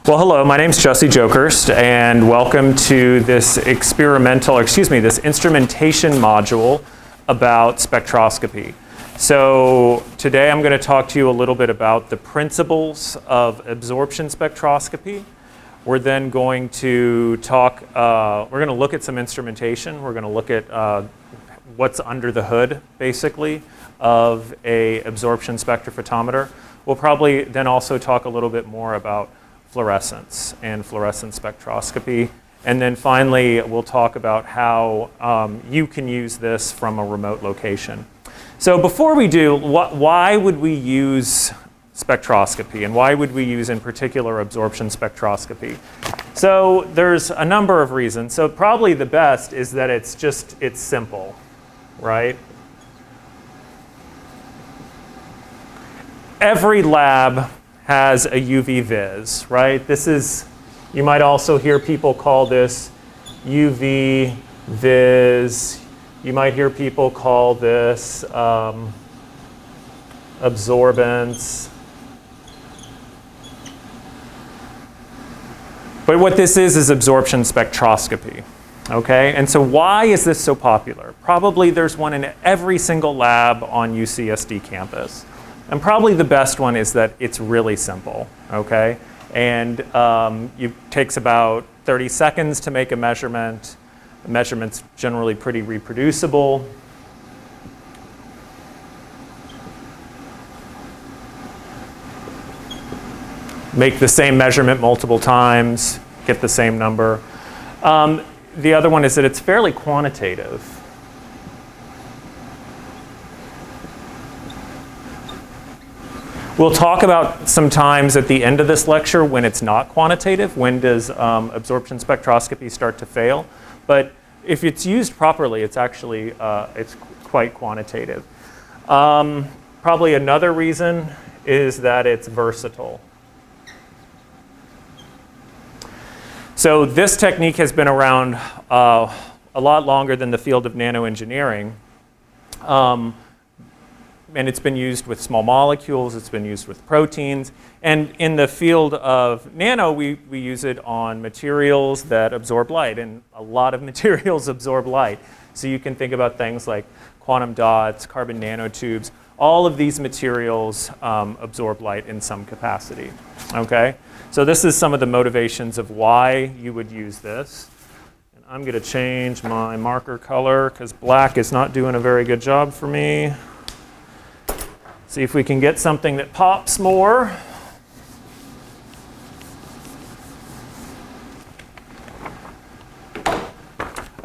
Well, hello, my name's archive-jjokerst, and welcome to this this instrumentation module about spectroscopy. So today I'm going to talk to you a little bit about the principles of absorption spectroscopy. We're then going to talk, we're going to look at some instrumentation. We're going to look at what's under the hood, basically, of a absorption spectrophotometer. We'll probably then also talk a little bit more about fluorescence and fluorescence spectroscopy. And then finally, we'll talk about how you can use this from a remote location. So before we do, why would we use spectroscopy? And why would we use, in particular, absorption spectroscopy? So there's a number of reasons. So probably the best is that it's simple, right? Every lab has a UV vis, right? This is, you might also hear people call this UV vis. You might hear people call this absorbance. But what this is absorption spectroscopy, okay? And so why is this so popular? Probably there's one in every single lab on UCSD campus. And probably the best one is that it's really simple, okay? And it takes about 30 seconds to make a measurement. The measurement's generally pretty reproducible. Make the same measurement multiple times, get the same number. The other one is that it's fairly quantitative. We'll talk about some times at the end of this lecture when it's not quantitative. When does absorption spectroscopy start to fail? But if it's used properly, it's actually it's quite quantitative. Probably another reason is that it's versatile. So this technique has been around a lot longer than the field of nanoengineering. And it's been used with small molecules, it's been used with proteins. And in the field of nano, we use it on materials that absorb light, and a lot of materials absorb light. So you can think about things like quantum dots, carbon nanotubes. All of these materials absorb light in some capacity, okay? So this is some of the motivations of why you would use this. And I'm gonna change my marker color because black is not doing a very good job for me. See if we can get something that pops more.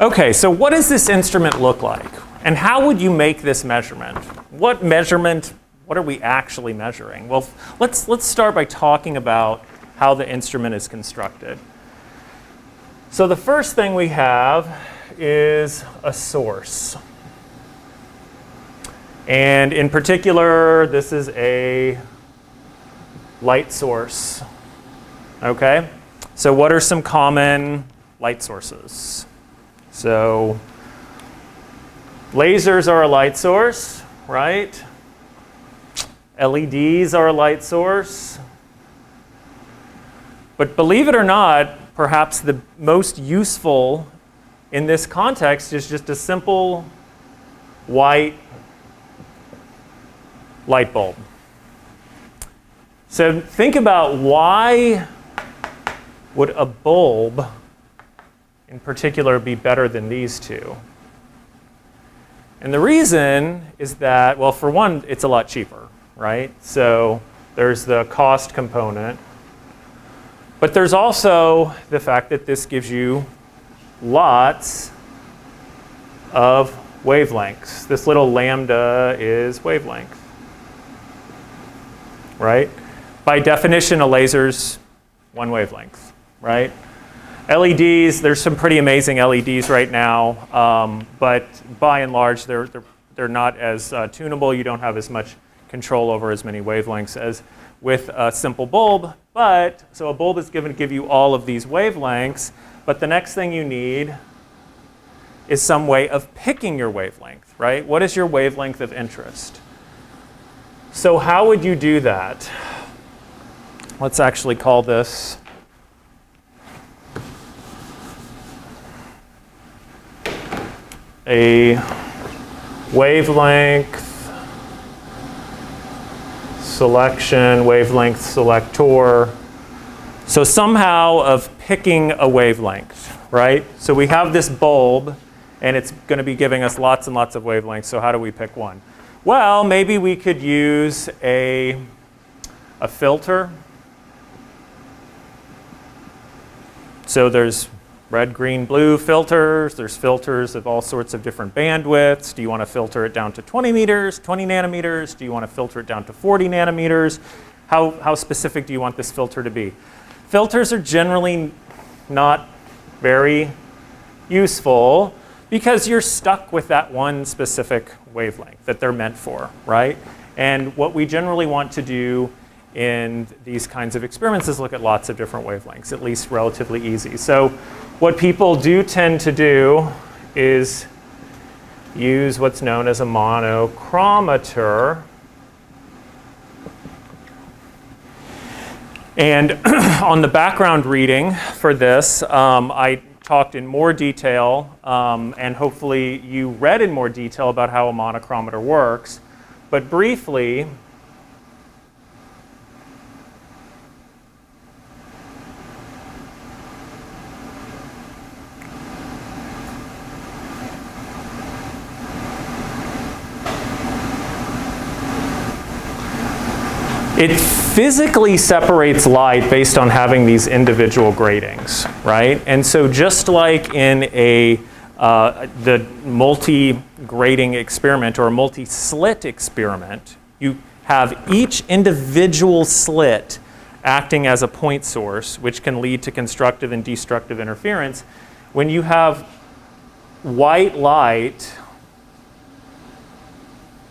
Okay, so what does this instrument look like? And how would you make this measurement? What are we actually measuring? Well, let's start by talking about how the instrument is constructed. So the first thing we have is a source. And in particular, this is a light source, okay? So what are some common light sources? So lasers are a light source, right? LEDs are a light source. But believe it or not, perhaps the most useful in this context is just a simple white light bulb. So think about why would a bulb in particular be better than these two? And the reason is that, well, for one, it's a lot cheaper, right? So there's the cost component. But there's also the fact that this gives you lots of wavelengths. This little lambda is wavelength. Right? By definition, a laser's one wavelength, right? LEDs, there's some pretty amazing LEDs right now, but by and large, they're not as tunable. You don't have as much control over as many wavelengths as with a simple bulb. So a bulb is going to give you all of these wavelengths, but the next thing you need is some way of picking your wavelength, right? What is your wavelength of interest? So how would you do that? Let's actually call this a wavelength selection, wavelength selector. So somehow of picking a wavelength, right? So we have this bulb, and it's going to be giving us lots and lots of wavelengths. So how do we pick one? Well, maybe we could use a filter. So there's red, green, blue filters. There's filters of all sorts of different bandwidths. Do you want to filter it down to 20 meters, 20 nanometers? Do you want to filter it down to 40 nanometers? How specific do you want this filter to be? Filters are generally not very useful because you're stuck with that one specific wavelength that they're meant for, right? And what we generally want to do in these kinds of experiments is look at lots of different wavelengths, at least relatively easy. So what people do tend to do is use what's known as a monochromator. And on the background reading for this, I talked in more detail, and hopefully you read in more detail about how a monochromator works. But briefly, it physically separates light based on having these individual gratings, right? And so just like in the multi-grating experiment or a multi-slit experiment, you have each individual slit acting as a point source, which can lead to constructive and destructive interference. When you have white light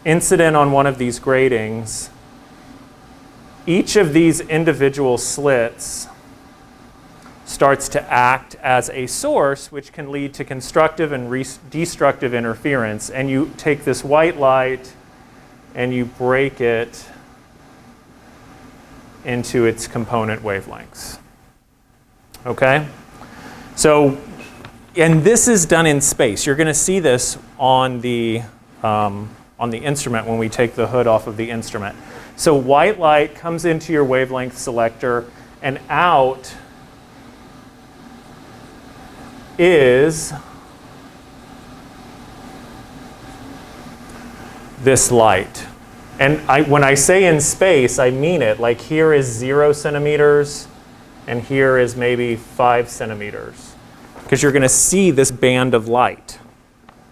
incident on one of these gratings, each of these individual slits starts to act as a source, which can lead to constructive and destructive interference. And you take this white light and you break it into its component wavelengths. Okay? So, and this is done in space. You're going to see this on the instrument when we take the hood off of the instrument. So white light comes into your wavelength selector, and out is this light. And when I say in space, I mean it. Like here is 0 centimeters, and here is maybe 5 centimeters. Because you're going to see this band of light,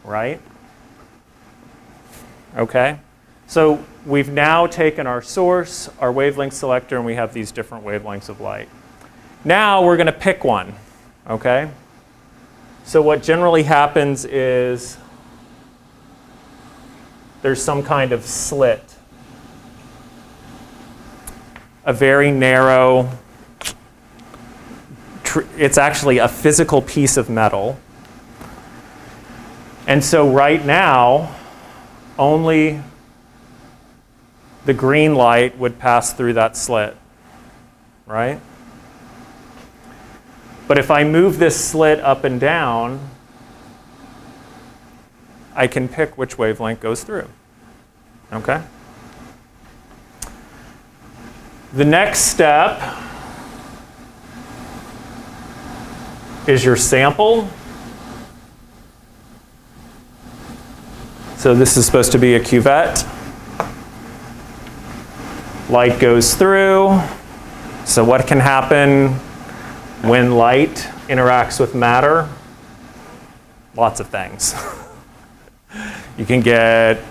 right? Okay? So we've now taken our source, our wavelength selector, and we have these different wavelengths of light. Now we're going to pick one, okay? So what generally happens is there's some kind of slit, a very narrow, it's actually a physical piece of metal. And so right now, only the green light would pass through that slit, right? But if I move this slit up and down, I can pick which wavelength goes through, okay? The next step is your sample. So this is supposed to be a cuvette. Light goes through. So what can happen when light interacts with matter? Lots of things. You can get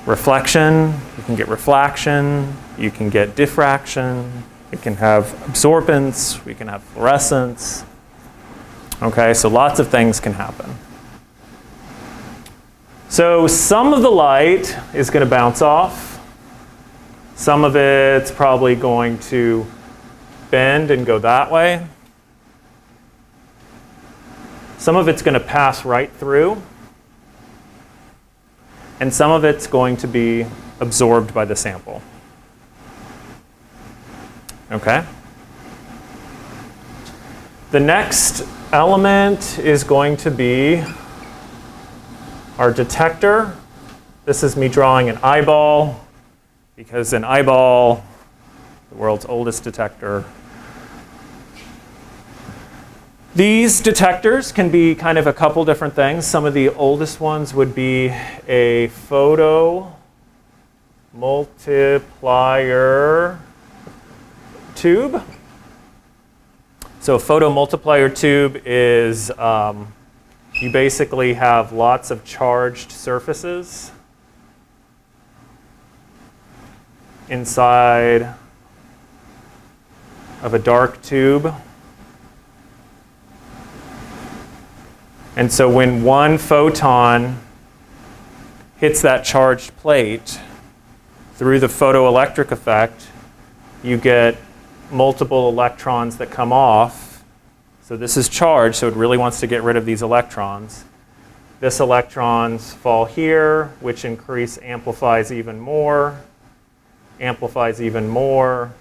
reflection, you can get refraction, you can get diffraction, you can have absorbance, we can have fluorescence. Okay, so lots of things can happen. So some of the light is going to bounce off. Some of it's probably going to bend and go that way. Some of it's going to pass right through. And some of it's going to be absorbed by the sample. Okay? The next element is going to be our detector. This is me drawing an eyeball, because an eyeball, the world's oldest detector. These detectors can be kind of a couple different things. Some of the oldest ones would be a photo multiplier tube. So a photomultiplier tube is, you basically have lots of charged surfaces inside of a dark tube. And so when one photon hits that charged plate, through the photoelectric effect, you get multiple electrons that come off. So this is charged, so it really wants to get rid of these electrons. This electrons fall here, which amplifies even more, amplifies even more.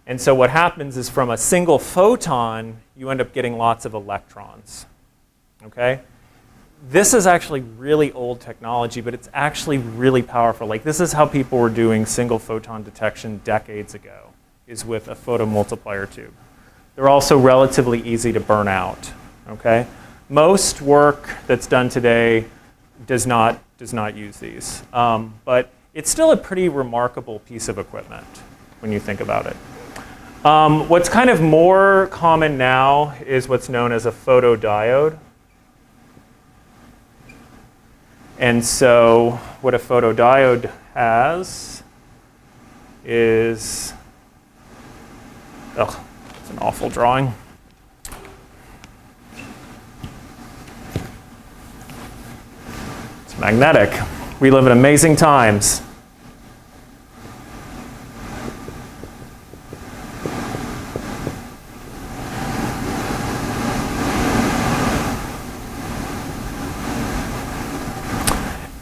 And so what happens is from a single photon, you end up getting lots of electrons. Okay? This is actually really old technology, but it's actually really powerful. Like, this is how people were doing single photon detection decades ago, is with a photomultiplier tube. They're also relatively easy to burn out. Okay? Most work that's done today does not use these. But it's still a pretty remarkable piece of equipment when you think about it. What's kind of more common now is what's known as a photodiode. And so what a photodiode has is, it's an awful drawing. It's magnetic. We live in amazing times.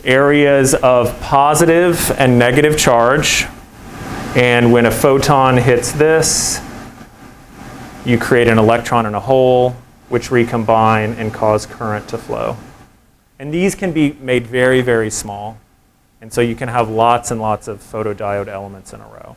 Areas of positive and negative charge, and when a photon hits this, you create an electron in a hole, which recombine and cause current to flow. And these can be made very, very small, and so you can have lots and lots of photodiode elements in a row.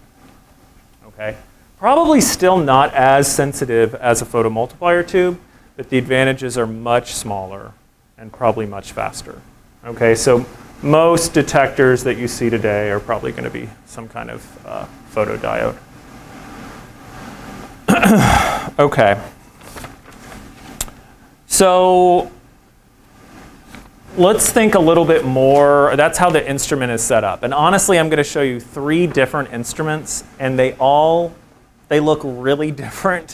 Okay? Probably still not as sensitive as a photomultiplier tube, but the advantages are much smaller and probably much faster. Okay, so most detectors that you see today are probably going to be some kind of photodiode. Okay. So let's think a little bit more. That's how the instrument is set up. And honestly, I'm going to show you 3 different instruments, and they look really different.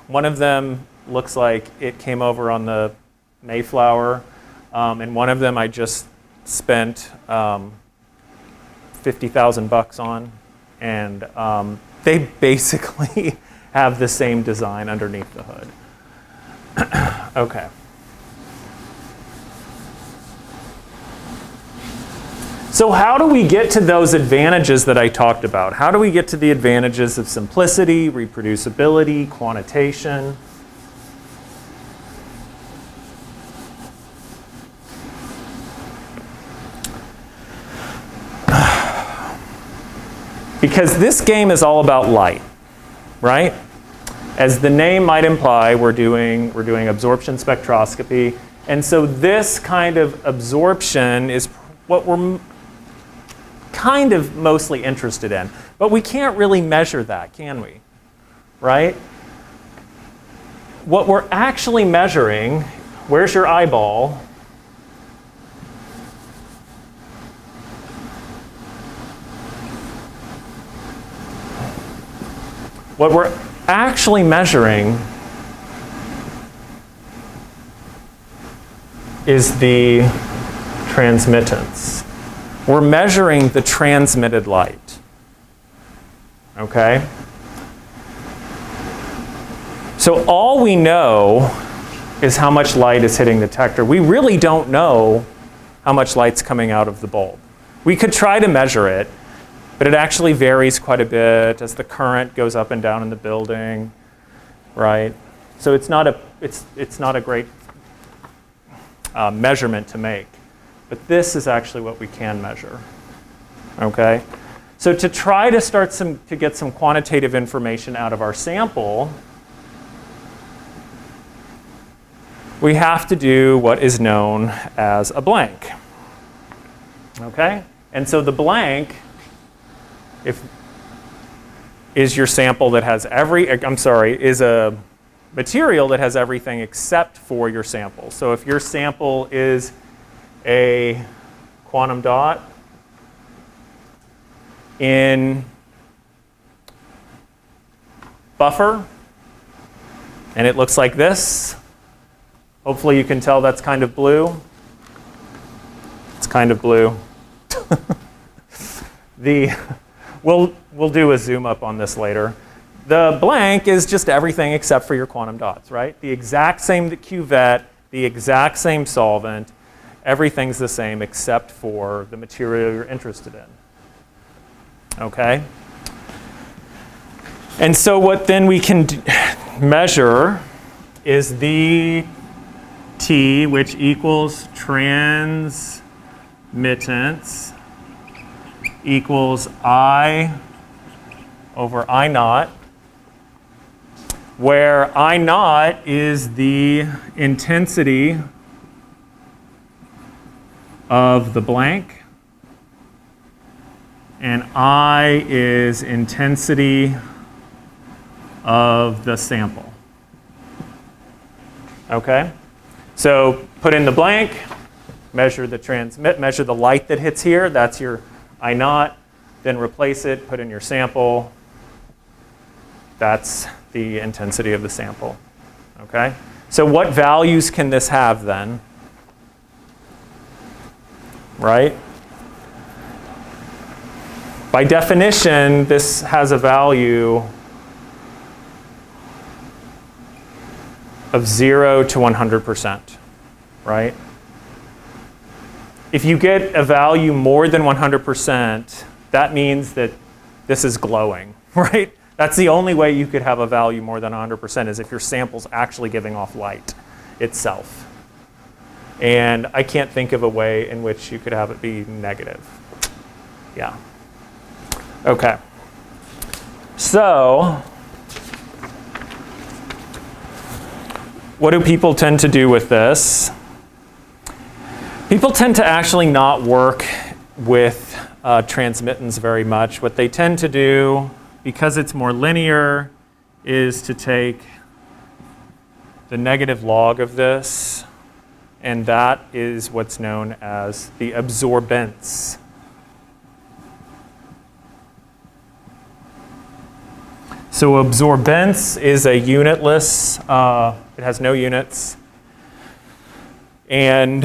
One of them looks like it came over on the Mayflower. And one of them I just spent $50,000 on, and they basically have the same design underneath the hood. Okay. So how do we get to those advantages that I talked about? How do we get to the advantages of simplicity, reproducibility, quantitation? Because this game is all about light, right? As the name might imply, we're doing absorption spectroscopy. And so this kind of absorption is what we're kind of mostly interested in. But we can't really measure that, can we? Right? What we're actually measuring, where's your eyeball? What we're actually measuring is the transmittance. We're measuring the transmitted light. Okay? So all we know is how much light is hitting the detector. We really don't know how much light's coming out of the bulb. We could try to measure it, but it actually varies quite a bit as the current goes up and down in the building, right? So it's not a great measurement to make. But this is actually what we can measure. Okay? So to try to get some quantitative information out of our sample, we have to do what is known as a blank. Okay? And so the blank is your sample that has is a material that has everything except for your sample. So if your sample is a quantum dot in buffer, and it looks like this, hopefully you can tell that's kind of blue. It's kind of blue. We'll do a zoom up on this later. The blank is just everything except for your quantum dots, right? The exact same cuvette, the exact same solvent, everything's the same except for the material you're interested in. Okay? And so what then we can measure is the T, which equals transmittance equals I over I naught, where I naught is the intensity of the blank, and I is intensity of the sample. Okay? So put in the blank, measure the light that hits here, that's your I naught, then replace it, put in your sample, that's the intensity of the sample. Okay? So what values can this have then? Right? By definition, this has a value of 0 to 100%, right? If you get a value more than 100%, that means that this is glowing, right? That's the only way you could have a value more than 100% is if your sample's actually giving off light itself. And I can't think of a way in which you could have it be negative. Yeah. Okay. So, what do people tend to do with this? People tend to actually not work with transmittance very much. What they tend to do, because it's more linear, is to take the negative log of this, and that is what's known as the absorbance. So absorbance is a unitless, it has no units, and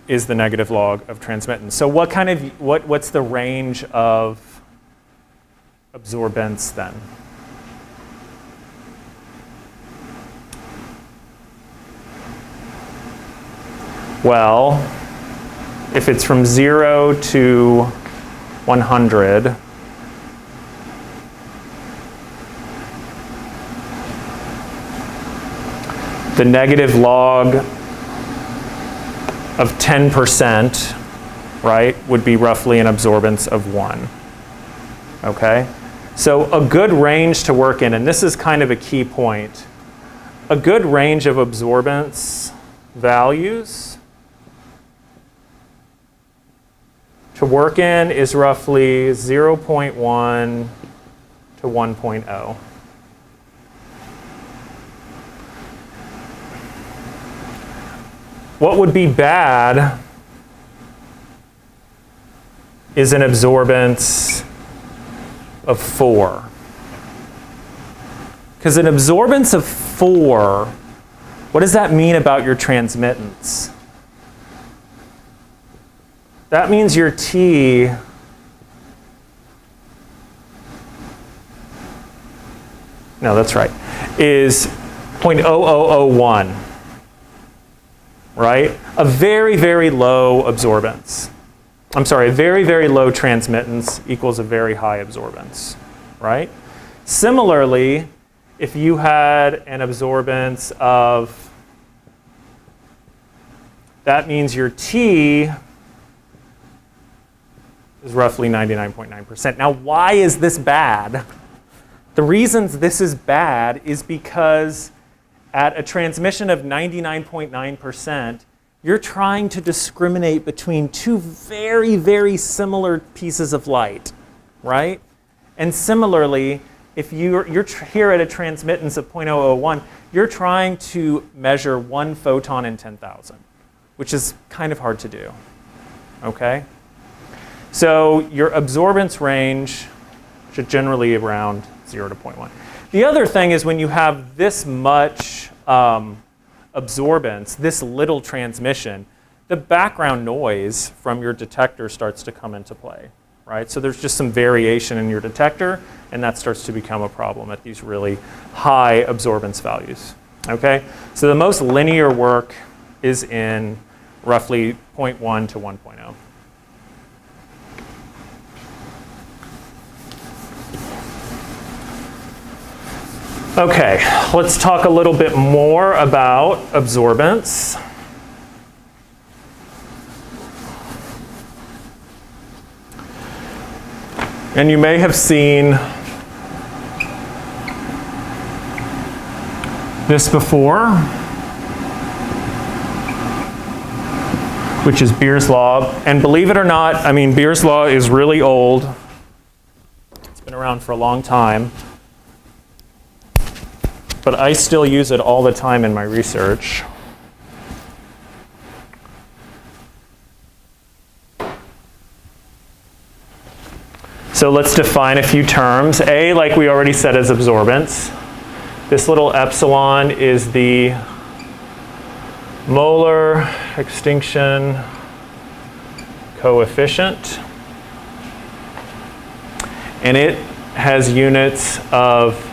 is the negative log of transmittance. So what's the range of absorbance then? Well, if it's from 0 to 100, the negative log of 10%, right, would be roughly an absorbance of 1. Okay? So a good range to work in, and this is kind of a key point, a good range of absorbance values to work in is roughly 0.1 to 1.0. What would be bad is an absorbance of 4. Because an absorbance of 4, what does that mean about your transmittance? That means your T is 0.0001. Right? A very, very low absorbance. I'm sorry, a very, very low transmittance equals a very high absorbance. Right? Similarly, if you had an absorbance of that means your T is roughly 99.9%. Now, why is this bad? The reasons this is bad is because at a transmission of 99.9%, you're trying to discriminate between two very, very similar pieces of light, right? And similarly, if you're here at a transmittance of 0.001, you're trying to measure 1 photon in 10,000, which is kind of hard to do, okay? So your absorbance range should generally be around 0 to 0.1. The other thing is when you have this much absorbance, this little transmission, the background noise from your detector starts to come into play, right? So there's just some variation in your detector, and that starts to become a problem at these really high absorbance values, okay? So the most linear work is in roughly 0.1 to 1.0. Okay, let's talk a little bit more about absorbance. And you may have seen this before, which is Beer's law. And believe it or not, I mean, Beer's law is really old. It's been around for a long time. But I still use it all the time in my research. So let's define a few terms. A, like we already said, is absorbance. This little epsilon is the molar extinction coefficient. And it has units of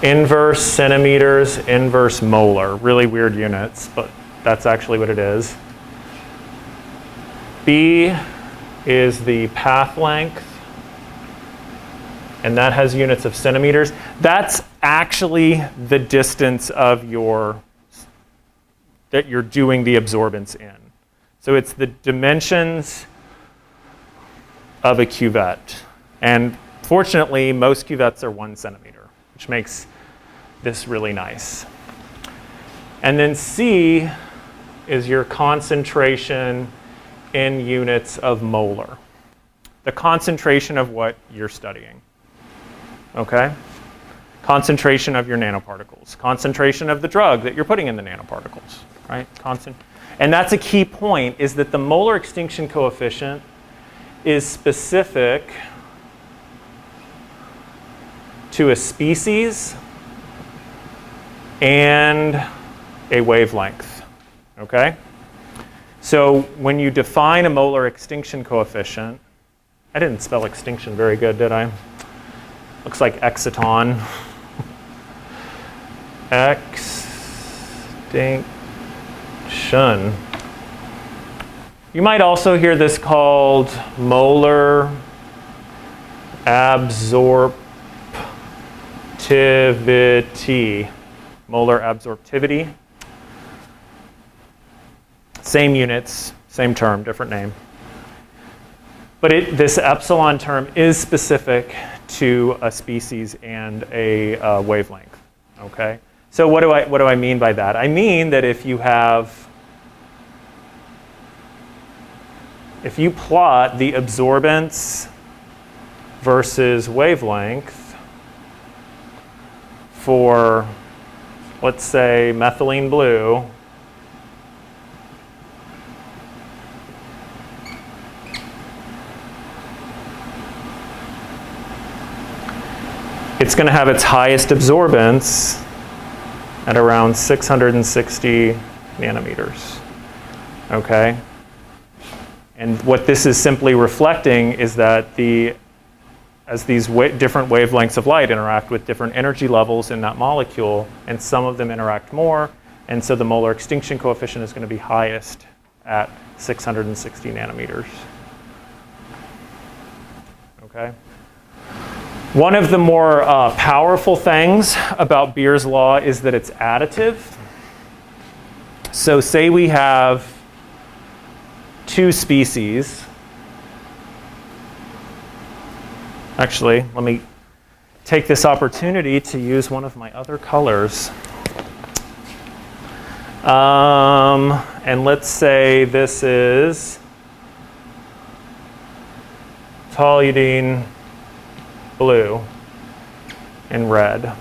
inverse centimeters, inverse molar. Really weird units, but that's actually what it is. B is the path length, and that has units of centimeters. That's actually the distance of that you're doing the absorbance in. So it's the dimensions of a cuvette. And fortunately, most cuvettes are 1 centimeter, which makes this really nice. And then C is your concentration in units of molar. The concentration of what you're studying, okay? Concentration of your nanoparticles. Concentration of the drug that you're putting in the nanoparticles, right? And that's a key point, is that the molar extinction coefficient is specific to a species and a wavelength, okay? So when you define a molar extinction coefficient, I didn't spell extinction very good, did I? Looks like exciton. Extinction. You might also hear this called molar absorptivity. Molar absorptivity. Same units, same term, different name. But this epsilon term is specific to a species and a wavelength, okay? So what do I mean by that? I mean that if you plot the absorbance versus wavelength for, let's say, methylene blue, it's going to have its highest absorbance at around 660 nanometers, okay? And what this is simply reflecting is that as these different wavelengths of light interact with different energy levels in that molecule, and some of them interact more, and so the molar extinction coefficient is going to be highest at 660 nanometers, okay? One of the more powerful things about Beer's law is that it's additive. So say we have two species. Actually, let me take this opportunity to use one of my other colors. And let's say this is toluidine blue in red.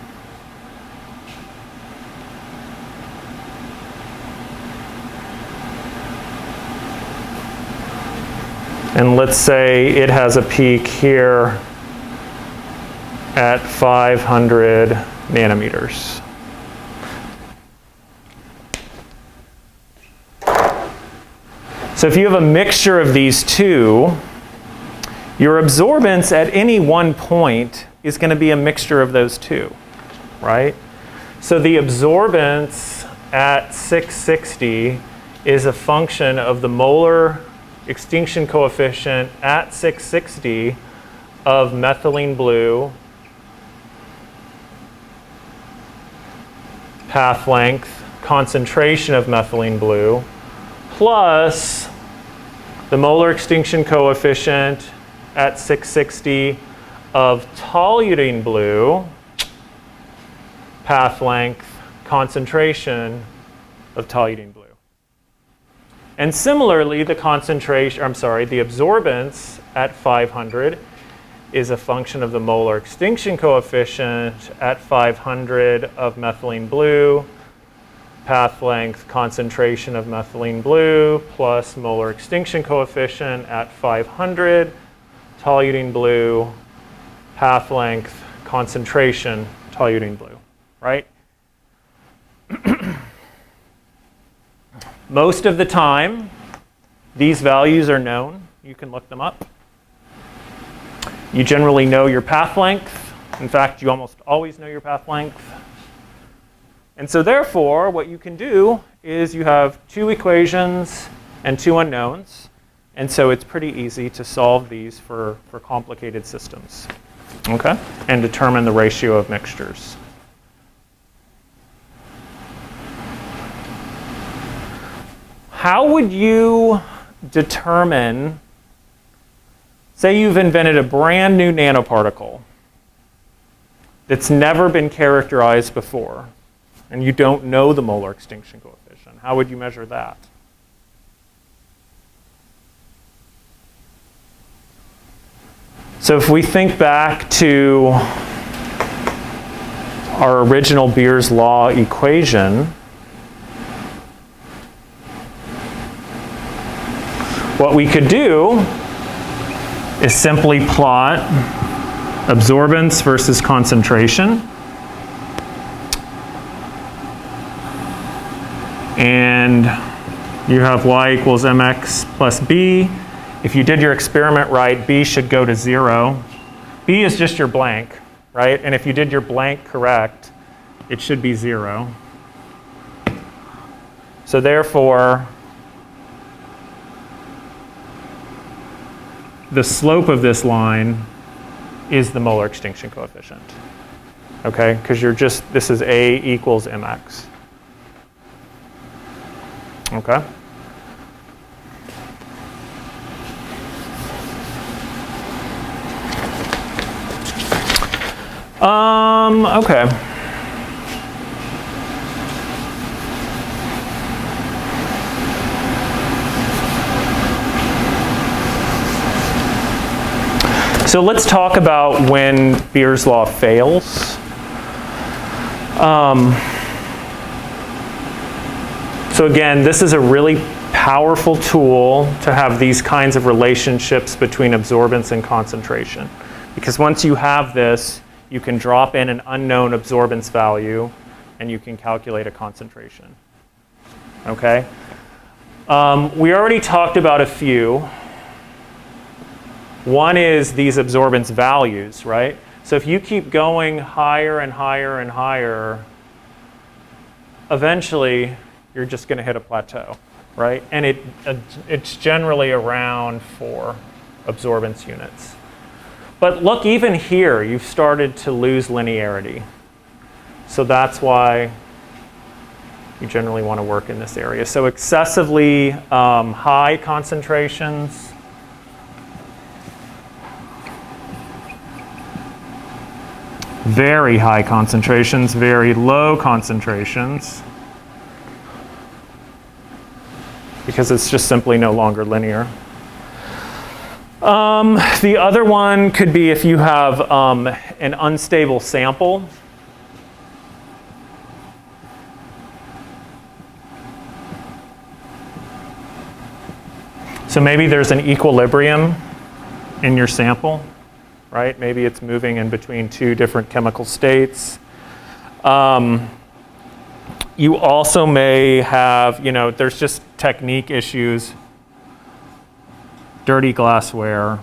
And let's say it has a peak here at 500 nanometers. So if you have a mixture of these two, your absorbance at any one point is going to be a mixture of those two, right? So the absorbance at 660 is a function of the molar extinction coefficient at 660 of methylene blue, path length, concentration of methylene blue, plus the molar extinction coefficient at 660 of toluidine blue, path length, concentration of toluidine blue. And similarly, the absorbance at 500 is a function of the molar extinction coefficient at 500 of methylene blue, path length, concentration of methylene blue, plus molar extinction coefficient at 500, toluidine blue, path length, concentration, toluidine blue, right? Most of the time, these values are known. You can look them up. You generally know your path length. In fact, you almost always know your path length. And so therefore, what you can do is you have two equations and two unknowns. And so it's pretty easy to solve these for complicated systems, okay? And determine the ratio of mixtures. How would you determine, say you've invented a brand new nanoparticle that's never been characterized before, and you don't know the molar extinction coefficient. How would you measure that? So if we think back to our original Beer's law equation, what we could do is simply plot absorbance versus concentration. And you have y equals mx plus b. If you did your experiment right, b should go to 0. B is just your blank, right? And if you did your blank correct, it should be 0. So therefore, the slope of this line is the molar extinction coefficient, okay? Because this is A equals mx, okay? Okay. So let's talk about when Beer's law fails. So again, this is a really powerful tool to have these kinds of relationships between absorbance and concentration. Because once you have this, you can drop in an unknown absorbance value and you can calculate a concentration. Okay? We already talked about a few. One is these absorbance values, right? So if you keep going higher and higher and higher, eventually you're just going to hit a plateau, right? And it's generally around 4 absorbance units. But look, even here, you've started to lose linearity. So that's why you generally want to work in this area. So excessively high concentrations, very high concentrations, very low concentrations, because it's just simply no longer linear. The other one could be if you have an unstable sample. So maybe there's an equilibrium in your sample, right? Maybe it's moving in between two different chemical states. You also may have, there's just technique issues, dirty glassware.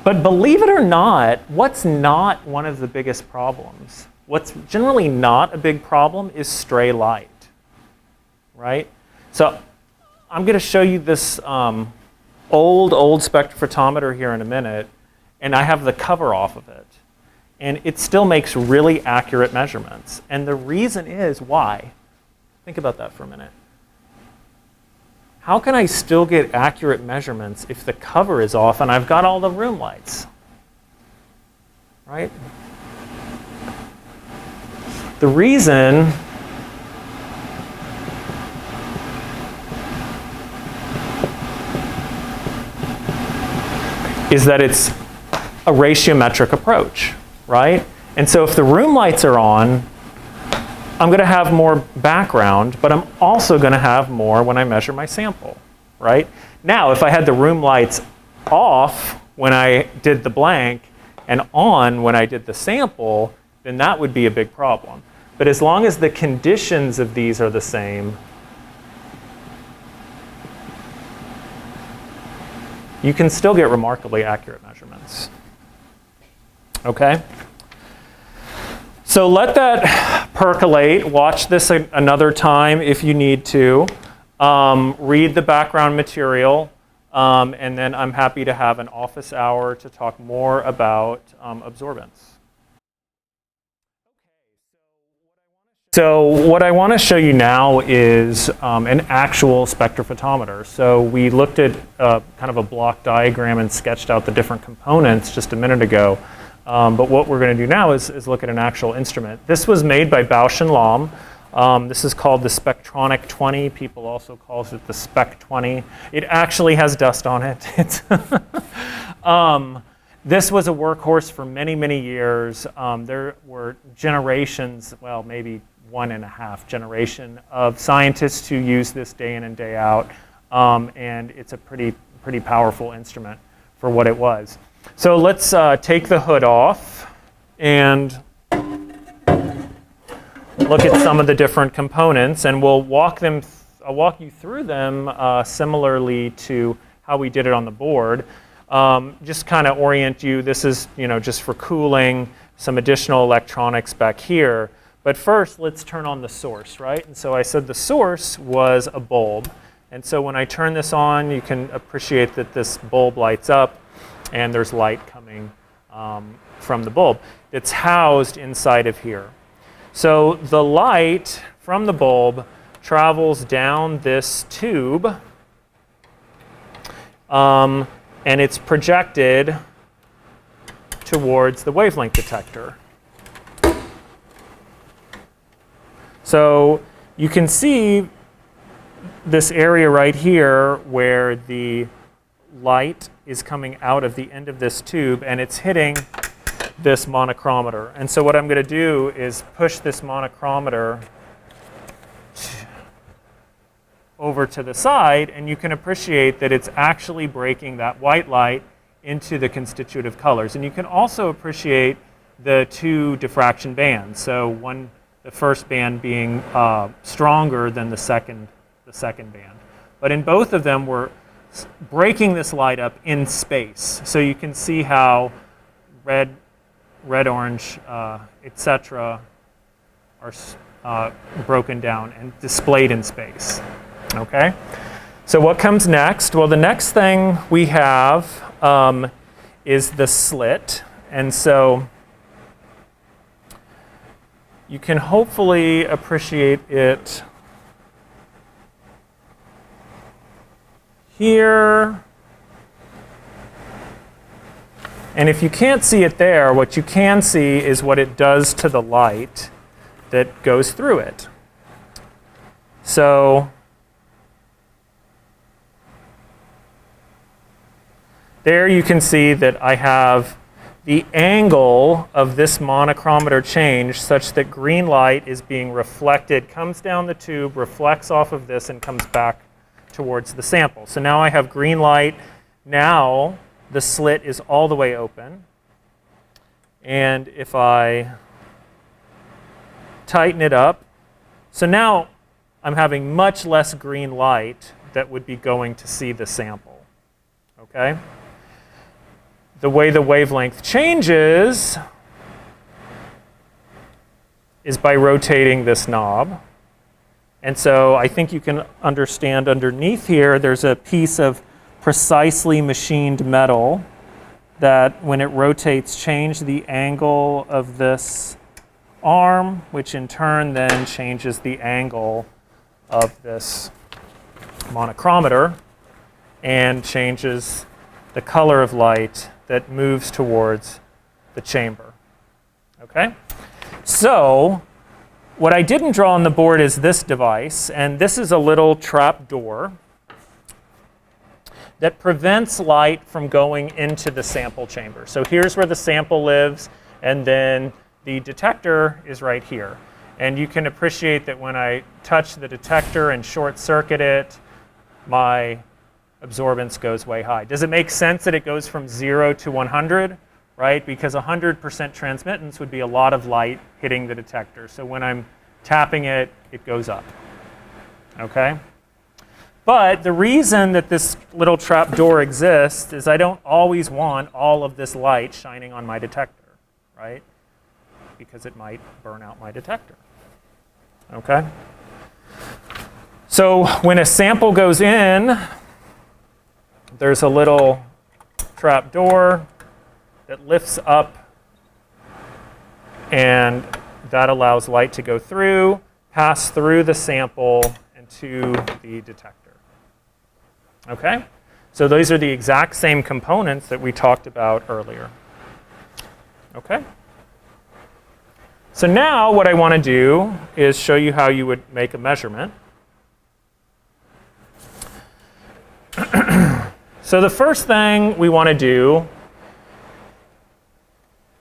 But believe it or not, what's not one of the biggest problems? What's generally not a big problem is stray light, right? So I'm going to show you this old spectrophotometer here in a minute, and I have the cover off of it. And it still makes really accurate measurements. And the reason is why? Think about that for a minute. How can I still get accurate measurements if the cover is off and I've got all the room lights? Right? The reason is that it's a ratiometric approach, right? And so if the room lights are on, I'm going to have more background, but I'm also going to have more when I measure my sample, right? Now, if I had the room lights off when I did the blank and on when I did the sample, then that would be a big problem. But as long as the conditions of these are the same, you can still get remarkably accurate measurements. Okay? So let that percolate. Watch this another time if you need to. Read the background material, and then I'm happy to have an office hour to talk more about absorbance. So what I want to show you now is an actual spectrophotometer. So we looked at kind of a block diagram and sketched out the different components just a minute ago. But what we're going to do now is look at an actual instrument. This was made by Bausch and Lomb. This is called the Spectronic 20. People also call it the Spec 20. It actually has dust on it. This was a workhorse for many, many years. There were generations, well, maybe 1.5 generation of scientists who use this day in and day out. And it's a pretty powerful instrument for what it was. So let's take the hood off and look at some of the different components, and we'll I'll walk you through them similarly to how we did it on the board. Just kind of orient you. This is just for cooling, some additional electronics back here. But first, let's turn on the source, right? And so I said the source was a bulb. And so when I turn this on, you can appreciate that this bulb lights up, and there's light coming from the bulb. It's housed inside of here. So the light from the bulb travels down this tube, and it's projected towards the wavelength detector. So you can see this area right here where the light is coming out of the end of this tube, and it's hitting this monochromator. And so what I'm going to do is push this monochromator over to the side, and you can appreciate that it's actually breaking that white light into the constitutive colors. And you can also appreciate the two diffraction bands. So the first band being stronger than the second band. But in both of them, we're breaking this light up in space. So you can see how red, orange, etc. are broken down and displayed in space. Okay? So what comes next? Well, the next thing we have is the slit. And so you can hopefully appreciate it here. And if you can't see it there, what you can see is what it does to the light that goes through it. So there you can see that I have the angle of this monochromator change such that green light is being reflected, comes down the tube, reflects off of this, and comes back towards the sample. So now I have green light. Now the slit is all the way open. And if I tighten it up, so now I'm having much less green light that would be going to see the sample. Okay? The way the wavelength changes is by rotating this knob. And so I think you can understand underneath here, there's a piece of precisely machined metal that when it rotates, change the angle of this arm, which in turn then changes the angle of this monochromator and changes the color of light that moves towards the chamber. Okay? So what I didn't draw on the board is this device, and this is a little trap door that prevents light from going into the sample chamber. So here's where the sample lives, and then the detector is right here. And you can appreciate that when I touch the detector and short circuit it, my absorbance goes way high. Does it make sense that it goes from 0 to 100? Right? Because 100% transmittance would be a lot of light hitting the detector. So when I'm tapping it, it goes up. Okay? But the reason that this little trap door exists is I don't always want all of this light shining on my detector, right? Because it might burn out my detector. Okay? So when a sample goes in, there's a little trap door that lifts up, and that allows light to go through, pass through the sample, and to the detector. Okay? So those are the exact same components that we talked about earlier. Okay? So now what I want to do is show you how you would make a measurement. So the first thing we want to do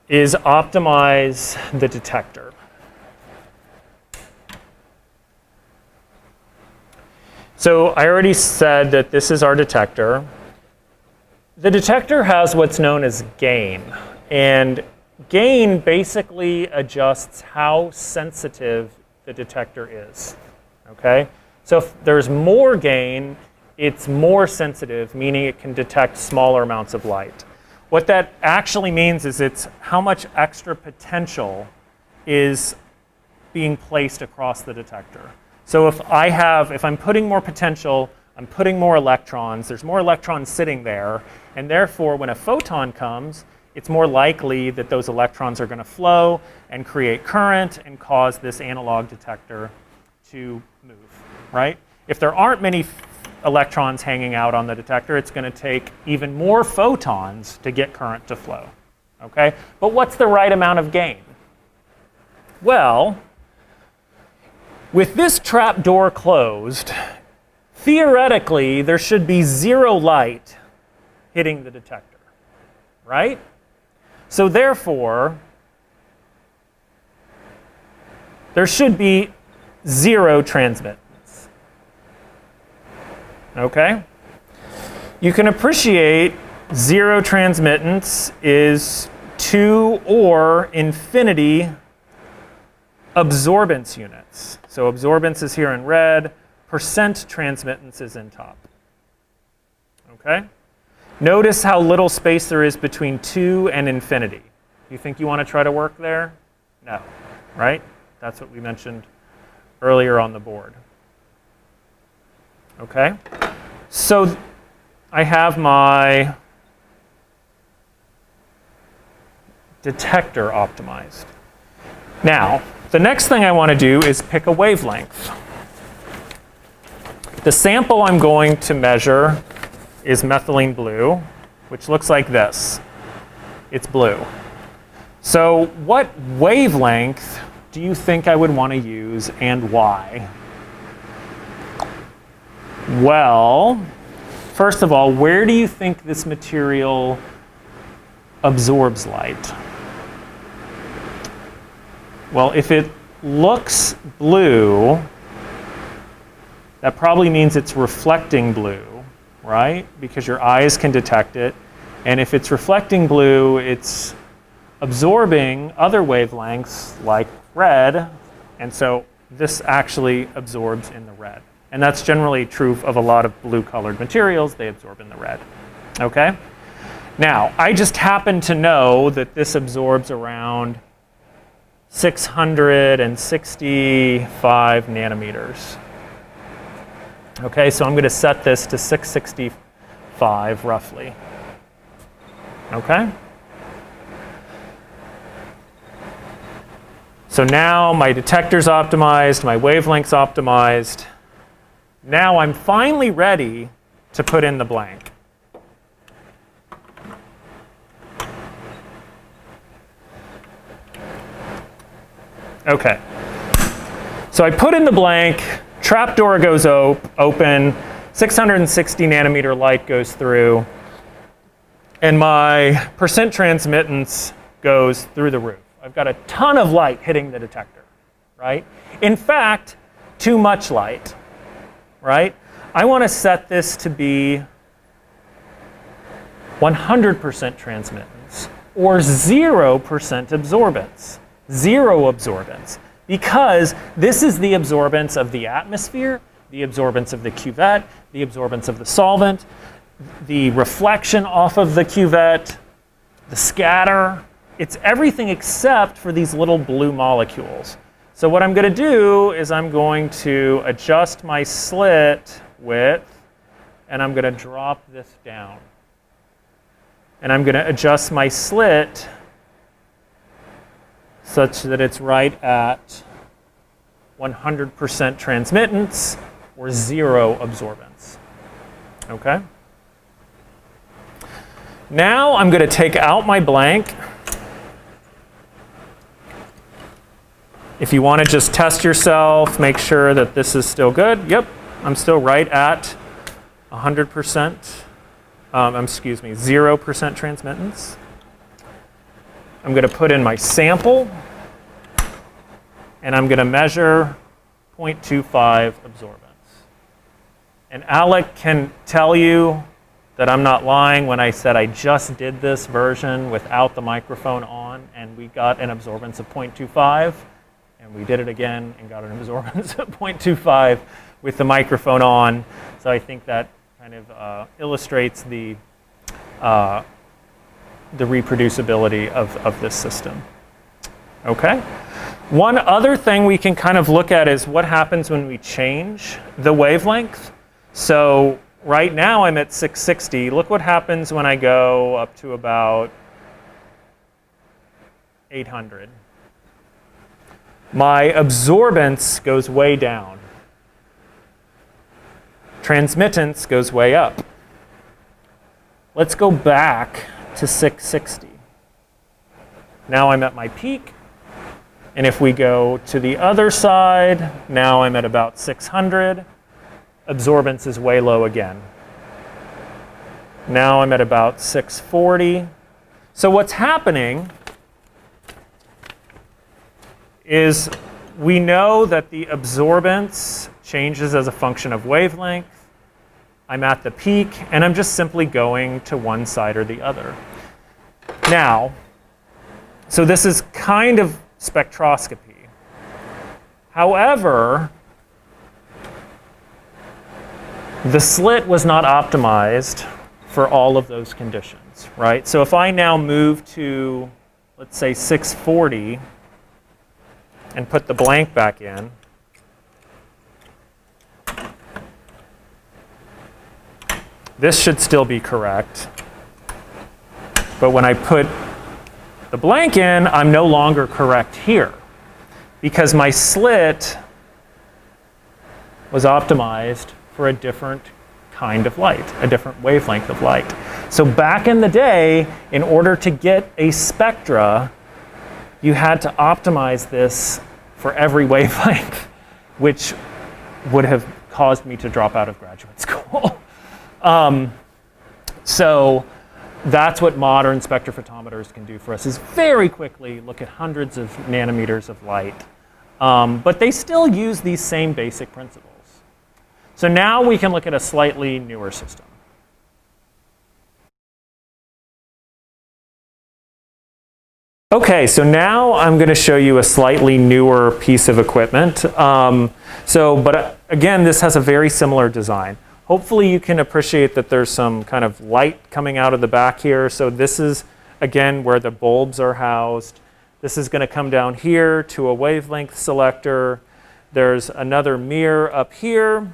is optimize the detector. So I already said that this is our detector. The detector has what's known as gain. And gain basically adjusts how sensitive the detector is. Okay? So if there's more gain, it's more sensitive, meaning it can detect smaller amounts of light. What that actually means is it's how much extra potential is being placed across the detector. So if I'm putting more potential, I'm putting more electrons, there's more electrons sitting there, and therefore when a photon comes, it's more likely that those electrons are going to flow and create current and cause this analog detector to move, right? If there aren't many electrons hanging out on the detector, it's going to take even more photons to get current to flow, okay? But what's the right amount of gain? Well, with this trap door closed, theoretically, there should be zero light hitting the detector, right? So therefore, there should be zero transmittance. Okay? You can appreciate zero transmittance is 2 or infinity absorbance units. So absorbance is here in red, percent transmittance is in top. Okay? Notice how little space there is between 2 and infinity. You think you want to try to work there? No, right? That's what we mentioned earlier on the board. Okay? So I have my detector optimized. Now, the next thing I want to do is pick a wavelength. The sample I'm going to measure is methylene blue, which looks like this. It's blue. So what wavelength do you think I would want to use and why? Well, first of all, where do you think this material absorbs light? Well, if it looks blue, that probably means it's reflecting blue, right? Because your eyes can detect it. And if it's reflecting blue, it's absorbing other wavelengths like red. And so this actually absorbs in the red. And that's generally true of a lot of blue-colored materials. They absorb in the red. Okay? Now, I just happen to know that this absorbs around 665 nanometers. Okay, so I'm going to set this to 665 roughly. Okay? So now my detector's optimized, my wavelength's optimized. Now I'm finally ready to put in the blank. Okay. So I put in the blank, trapdoor goes open, 660 nanometer light goes through, and my percent transmittance goes through the roof. I've got a ton of light hitting the detector, right? In fact, too much light. Right? I want to set this to be 100% transmittance or 0% absorbance. Zero absorbance. Because this is the absorbance of the atmosphere, the absorbance of the cuvette, the absorbance of the solvent, the reflection off of the cuvette, the scatter. It's everything except for these little blue molecules. So what I'm going to do is I'm going to adjust my slit width, and I'm going to drop this down. And I'm going to adjust my slit such that it's right at 100% transmittance or 0 absorbance. Okay? Now I'm going to take out my blank. If you want to just test yourself, make sure that this is still good. Yep, I'm still right at 100%, 0% transmittance. I'm going to put in my sample, and I'm going to measure 0.25 absorbance. And Alec can tell you that I'm not lying when I said I just did this version without the microphone on, and we got an absorbance of 0.25. And we did it again and got an absorbance of 0.25 with the microphone on. So I think that kind of illustrates the reproducibility of this system. Okay? One other thing we can kind of look at is what happens when we change the wavelength. So right now I'm at 660. Look what happens when I go up to about 800. My absorbance goes way down. Transmittance goes way up. Let's go back to 660. Now I'm at my peak. And if we go to the other side, now I'm at about 600. Absorbance is way low again. Now I'm at about 640. So what's happening is we know that the absorbance changes as a function of wavelength. I'm at the peak, and I'm just simply going to one side or the other. Now, so this is kind of spectroscopy. However, the slit was not optimized for all of those conditions, right? So if I now move to, let's say, 640, and put the blank back in, this should still be correct. But when I put the blank in, I'm no longer correct here. because my slit was optimized for a different kind of light, a different wavelength of light. So back in the day, in order to get a spectra, you had to optimize this for every wavelength, which would have caused me to drop out of graduate school. So that's what modern spectrophotometers can do for us, is very quickly look at hundreds of nanometers of light. But they still use these same basic principles. So now we can look at a slightly newer system. Okay, so now I'm going to show you a slightly newer piece of equipment. But again, this has a very similar design. Hopefully you can appreciate that there's some kind of light coming out of the back here. So this is, again, where the bulbs are housed. This is going to come down here to a wavelength selector. There's another mirror up here,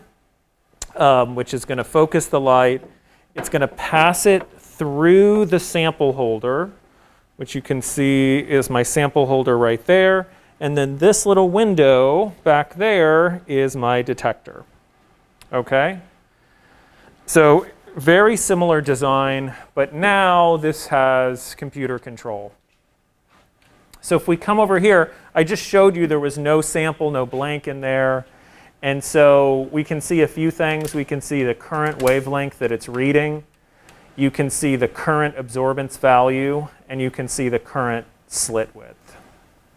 which is going to focus the light. It's going to pass it through the sample holder, which you can see is my sample holder right there. And then this little window back there is my detector. Okay? So very similar design, but now this has computer control. So if we come over here, I just showed you there was no sample, no blank in there. And so we can see a few things. We can see the current wavelength that it's reading. You can see the current absorbance value, and you can see the current slit width.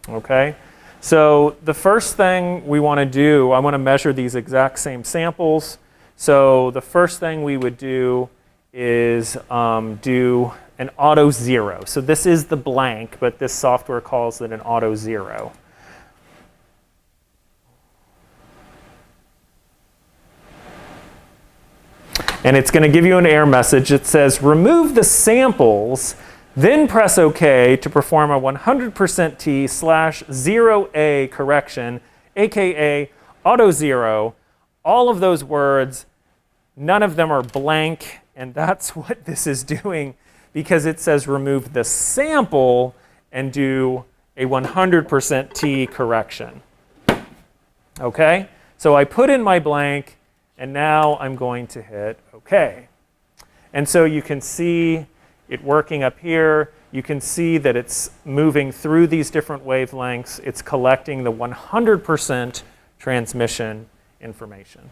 Okay? So the first thing we want to do, I want to measure these exact same samples. So the first thing we would do is do an auto zero. So this is the blank, but this software calls it an auto zero. And it's going to give you an error message that says, remove the samples, then press OK to perform a 100% T/0A correction, aka auto zero. All of those words, none of them are blank, and that's what this is doing, because it says remove the sample and do a 100% T correction. Okay? So I put in my blank, and now I'm going to hit OK. And so you can see it working up here. You can see that it's moving through these different wavelengths. It's collecting the 100% transmission information.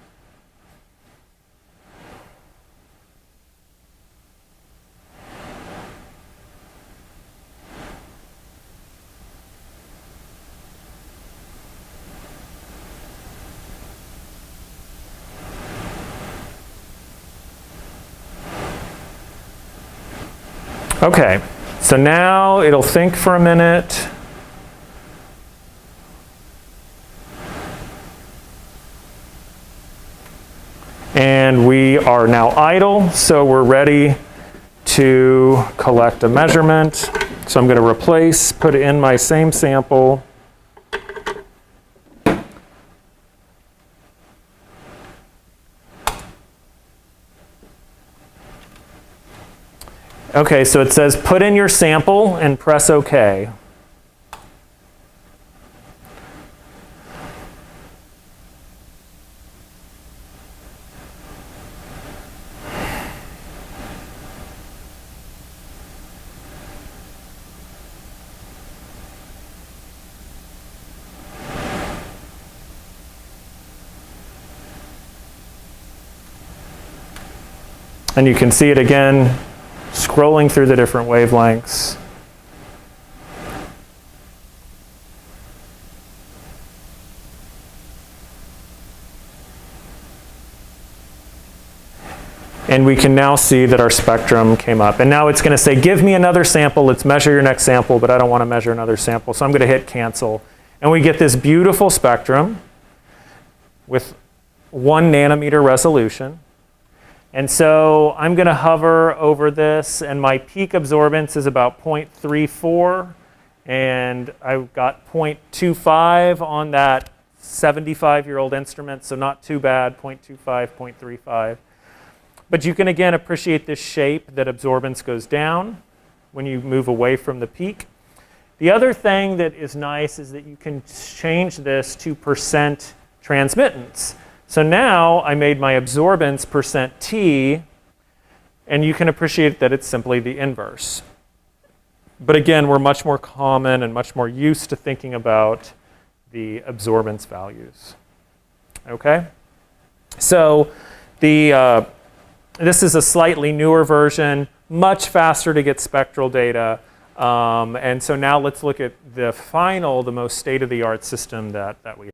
Okay, so now it'll think for a minute. And we are now idle, so we're ready to collect a measurement. So I'm going to replace, put in my same sample. Okay, so it says put in your sample and press OK. And you can see it again, scrolling through the different wavelengths. And we can now see that our spectrum came up. And now it's going to say, give me another sample. Let's measure your next sample, but I don't want to measure another sample. So I'm going to hit cancel. And we get this beautiful spectrum with 1 nanometer resolution. And so I'm going to hover over this, and my peak absorbance is about 0.34, and I've got 0.25 on that 75-year-old instrument, so not too bad, 0.25, 0.35. But you can again appreciate this shape that absorbance goes down when you move away from the peak. The other thing that is nice is that you can change this to percent transmittance. So now I made my absorbance percent T, and you can appreciate that it's simply the inverse. But again, we're much more common and much more used to thinking about the absorbance values. Okay? So this is a slightly newer version, much faster to get spectral data. And so now let's look at the most state-of-the-art system that we have.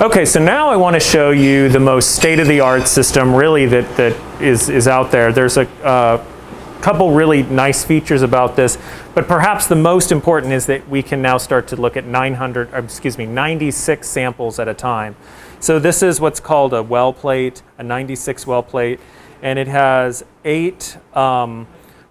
Okay, so now I want to show you the most state-of-the-art system really that is out there. There's a couple really nice features about this, but perhaps the most important is that we can now start to look at 96 samples at a time. So this is what's called a well plate, a 96 well plate, and it has 8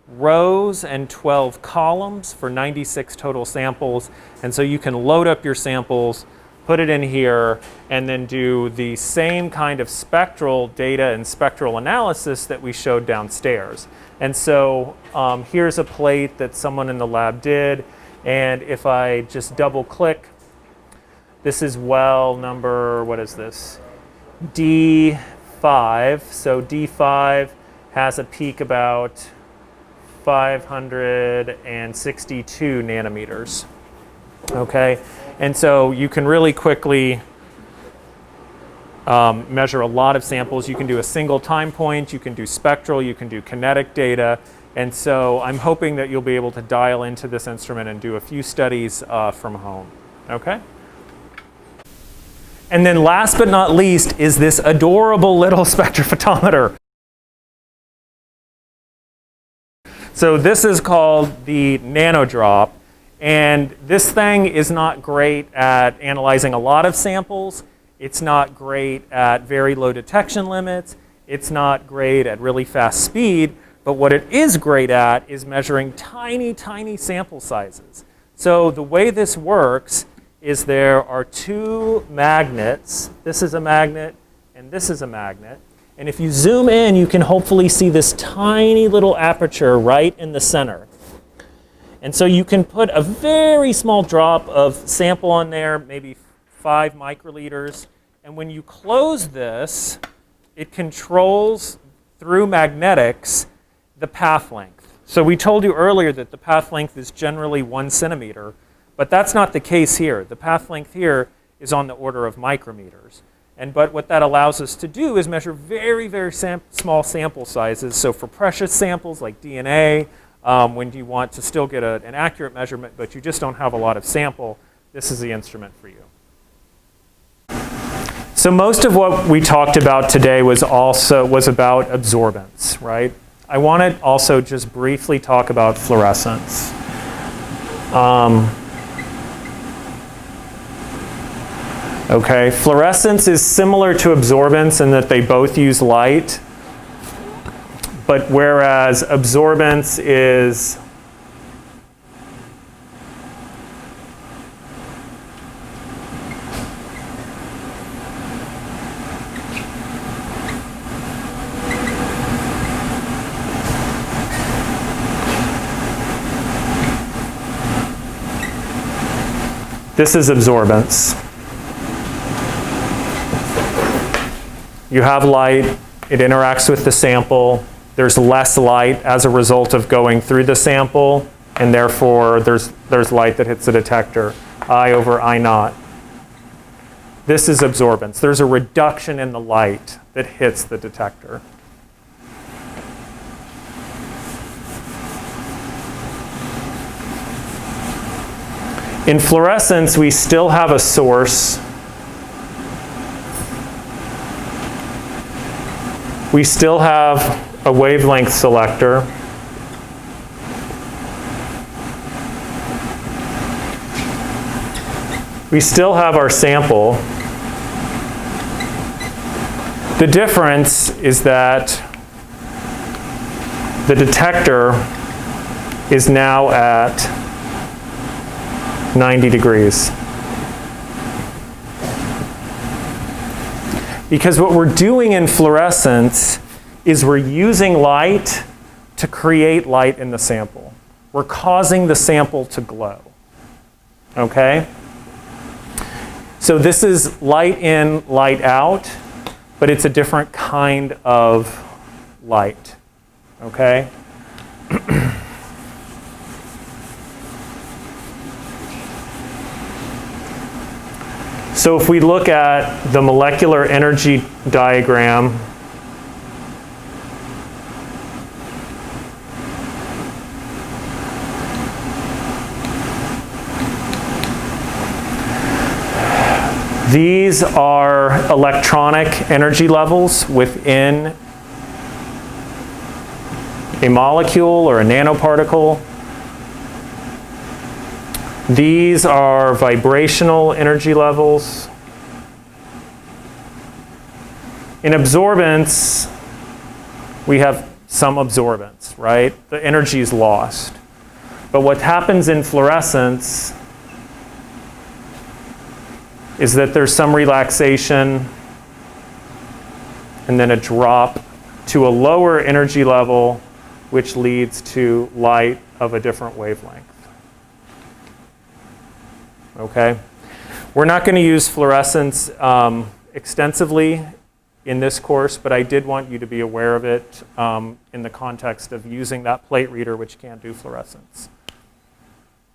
rows and 12 columns for 96 total samples. And so you can load up your samples, put it in here, and then do the same kind of spectral data and spectral analysis that we showed downstairs. And so here's a plate that someone in the lab did, and if I just double click, this is well number, what is this? D5. So D5 has a peak about 562 nanometers. Okay, and so you can really quickly measure a lot of samples. You can do a single time point, you can do spectral, you can do kinetic data, and so I'm hoping that you'll be able to dial into this instrument and do a few studies from home. Okay? And then last but not least is this adorable little spectrophotometer. So this is called the Nanodrop, and this thing is not great at analyzing a lot of samples. It's not great at very low detection limits. It's not great at really fast speed, but what it is great at is measuring tiny, tiny sample sizes. So the way this works is there are 2 magnets. This is a magnet, and this is a magnet. And if you zoom in, you can hopefully see this tiny little aperture right in the center. And so you can put a very small drop of sample on there, maybe 5 microliters. And when you close this, it controls, through magnetics, the path length. So we told you earlier that the path length is generally 1 centimeter, but that's not the case here. The path length here is on the order of micrometers. But what that allows us to do is measure very, very small sample sizes. So for precious samples like DNA, when you want to still get an accurate measurement, but you just don't have a lot of sample, this is the instrument for you. So most of what we talked about today was about absorbance, right? I want to also just briefly talk about fluorescence. Okay, fluorescence is similar to absorbance in that they both use light, but whereas absorbance is this is absorbance. You have light, it interacts with the sample, there's less light as a result of going through the sample, and therefore there's light that hits the detector, I over I naught. This is absorbance. There's a reduction in the light that hits the detector. In fluorescence, we still have a source. We still have a wavelength selector. We still have our sample. The difference is that the detector is now at 90 degrees. Because what we're doing in fluorescence is we're using light to create light in the sample. we're causing the sample to glow. Okay? So this is light in, light out, but it's a different kind of light. Okay? So if we look at the molecular energy diagram, these are electronic energy levels within a molecule or a nanoparticle. These are vibrational energy levels. In absorbance, we have some absorbance, right? The energy is lost. But what happens in fluorescence is that there's some relaxation and then a drop to a lower energy level, which leads to light of a different wavelength. Okay? We're not going to use fluorescence extensively in this course, but I did want you to be aware of it in the context of using that plate reader, which can't do fluorescence.